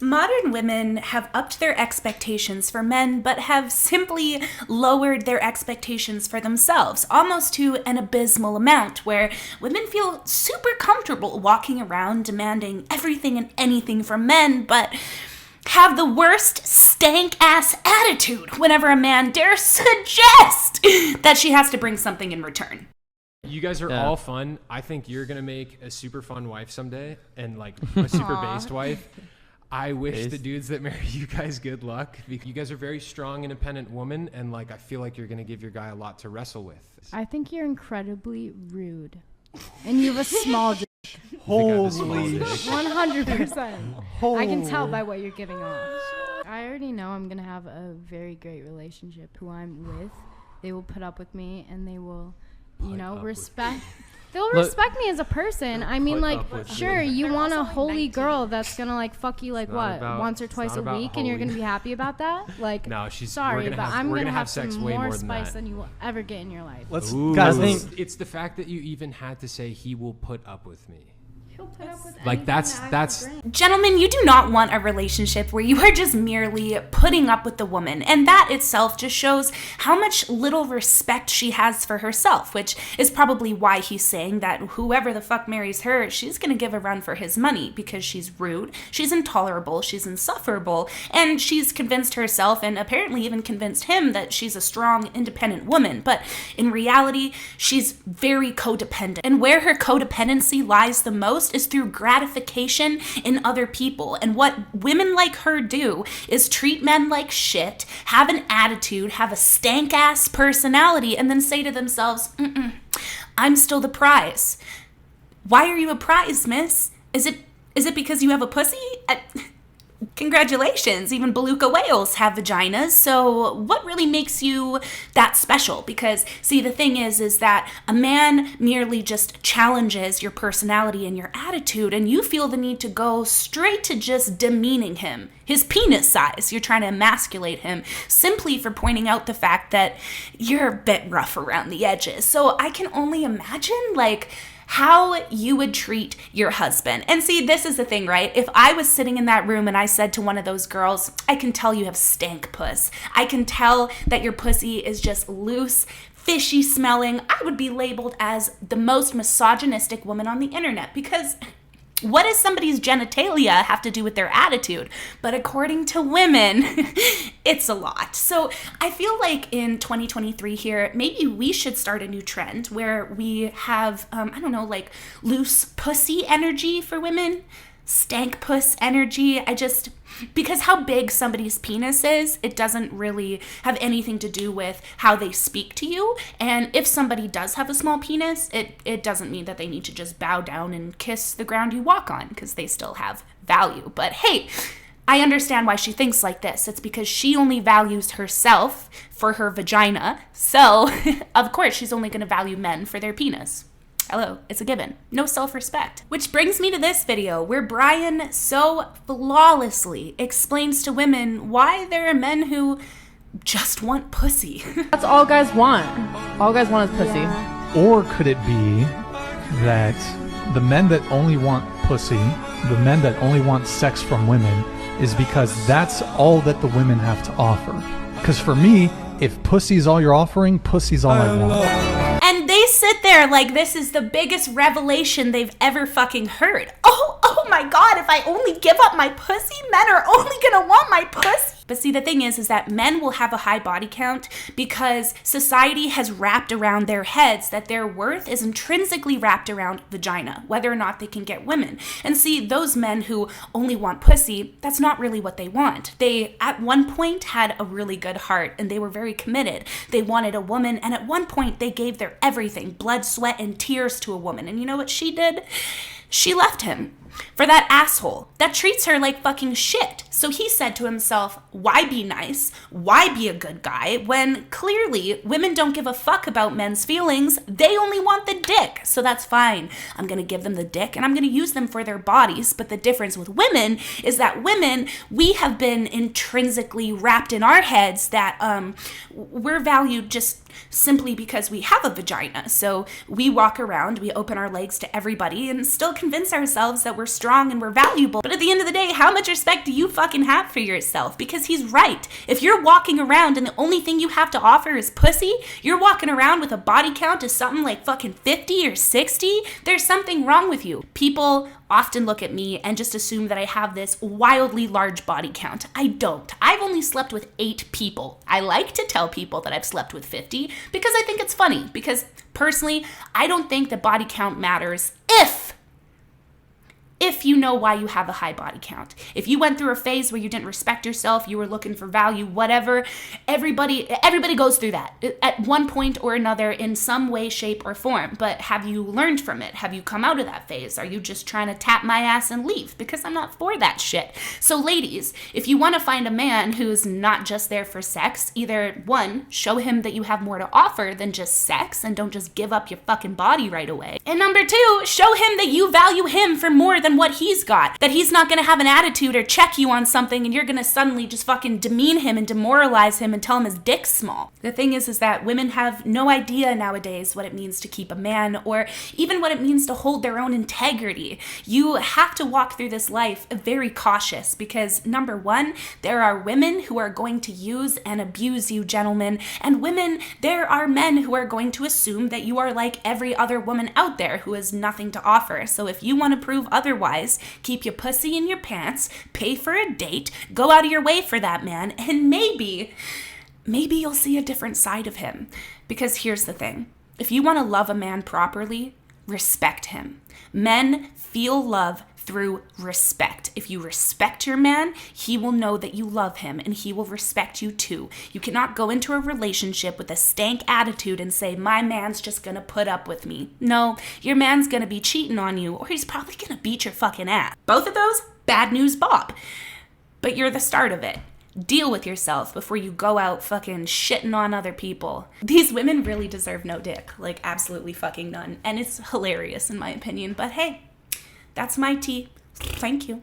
Modern women have upped their expectations for men, but have simply lowered their expectations for themselves, almost to an abysmal amount, where women feel super comfortable walking around demanding everything and anything from men, but have the worst stank-ass attitude whenever a man dares suggest that she has to bring something in return. You guys are all fun. I think you're going to make a super fun wife someday, and like a super based wife. I wish the dudes that marry you guys good luck. You guys are very strong, independent women, and like I feel like you're going to give your guy a lot to wrestle with. I think you're incredibly rude. And you have a small dick. Holy 100%. I can tell by what you're giving off. I already know I'm going to have a very great relationship. Who I'm with, they will put up with me, and they will, respect. They'll respect me as a person. I mean, like, sure, you want a holy girl that's gonna like fuck you like what, once or twice a week, and you're gonna be happy about that? Like, no, sorry, but I'm gonna have sex some more spice than you will ever get in your life. It's the fact that you even had to say he will put up with me. He'll put up with like that's Gentlemen, you do not want a relationship where you are just merely putting up with the woman, and that itself just shows how much little respect she has for herself, which is probably why he's saying that whoever the fuck marries her, she's gonna give a run for his money, because she's rude, she's intolerable, she's insufferable, and she's convinced herself, and apparently even convinced him, that she's a strong, independent woman. But in reality, she's very codependent, and where her codependency lies the most is through gratification in other people. And what women like her do is treat men like shit, have an attitude, have a stank-ass personality, and then say to themselves, I'm still the prize. Why are you a prize, miss? Is it because you have a pussy? Congratulations, even beluga whales have vaginas, so what really makes you that special? Because, see, the thing is that a man merely just challenges your personality and your attitude, and you feel the need to go straight to just demeaning him. His penis size, you're trying to emasculate him simply for pointing out the fact that you're a bit rough around the edges. So I can only imagine, like, how you would treat your husband. And see, this is the thing, right? If I was sitting in that room and I said to one of those girls, I can tell you have stank puss. I can tell that your pussy is just loose, fishy smelling. I would be labeled as the most misogynistic woman on the internet, because what does somebody's genitalia have to do with their attitude? But according to women, it's a lot. So I feel like in 2023 here, maybe we should start a new trend where we have, like loose pussy energy for women, stank puss energy. Because how big somebody's penis is, it doesn't really have anything to do with how they speak to you. And if somebody does have a small penis, it doesn't mean that they need to just bow down and kiss the ground you walk on, because they still have value. But hey, I understand why she thinks like this. It's because she only values herself for her vagina. So, of course, she's only going to value men for their penis. Hello, it's a given. No self-respect. Which brings me to this video where Brian so flawlessly explains to women why there are men who just want pussy. That's all guys want. All guys want is pussy. Or could it be that the men that only want pussy, the men that only want sex from women, is because that's all that the women have to offer? Because for me, if pussy's all you're offering, pussy's all I want. And they sit there like this is the biggest revelation they've ever fucking heard. Oh my God, if I only give up my pussy, men are only gonna want my pussy. But see, the thing is that men will have a high body count because society has wrapped around their heads that their worth is intrinsically wrapped around vagina, whether or not they can get women. And see, those men who only want pussy, that's not really what they want. They, at one point, had a really good heart and they were very committed. They wanted a woman, and at one point, they gave their everything, blood, sweat, and tears to a woman. And you know what she did? She left him for that asshole that treats her like fucking shit. So he said to himself, why be nice? Why be a good guy when clearly women don't give a fuck about men's feelings? They only want the dick. So that's fine. I'm going to give them the dick and I'm going to use them for their bodies. But the difference with women is that women, we have been intrinsically wrapped in our heads that we're valued just simply because we have a vagina. So we walk around, we open our legs to everybody and still convince ourselves that we're strong and we're valuable. But at the end of the day, how much respect do you fucking have for yourself? Because he's right. If you're walking around and the only thing you have to offer is pussy, you're walking around with a body count of something like fucking 50 or 60, there's something wrong with you. People often look at me and just assume that I have this wildly large body count. I don't. I've only slept with 8 people. I like to tell people that I've slept with 50 because I think it's funny. Because personally, I don't think that body count matters if you know why you have a high body count. If you went through a phase where you didn't respect yourself, you were looking for value, whatever, everybody goes through that at one point or another in some way, shape, or form. But have you learned from it? Have you come out of that phase? Are you just trying to tap my ass and leave? Because I'm not for that shit. So ladies, if you want to find a man who's not just there for sex, either one, show him that you have more to offer than just sex and don't just give up your fucking body right away. And number 2, show him that you value him for more than what he's got. That he's not going to have an attitude or check you on something and you're going to suddenly just fucking demean him and demoralize him and tell him his dick's small. The thing is that women have no idea nowadays what it means to keep a man or even what it means to hold their own integrity. You have to walk through this life very cautious because number 1, there are women who are going to use and abuse you, gentlemen, and women, there are men who are going to assume that you are like every other woman out there who has nothing to offer. So if you want to prove otherwise, keep your pussy in your pants, pay for a date, go out of your way for that man, and maybe you'll see a different side of him. Because here's the thing. If you want to love a man properly, respect him. Men feel love through respect. If you respect your man, he will know that you love him and he will respect you too. You cannot go into a relationship with a stank attitude and say, my man's just gonna put up with me. No, your man's gonna be cheating on you or he's probably gonna beat your fucking ass. Both of those, bad news Bob. But you're the start of it. Deal with yourself before you go out fucking shitting on other people. These women really deserve no dick. Like absolutely fucking none. And it's hilarious in my opinion. But hey, that's my tea. Thank you.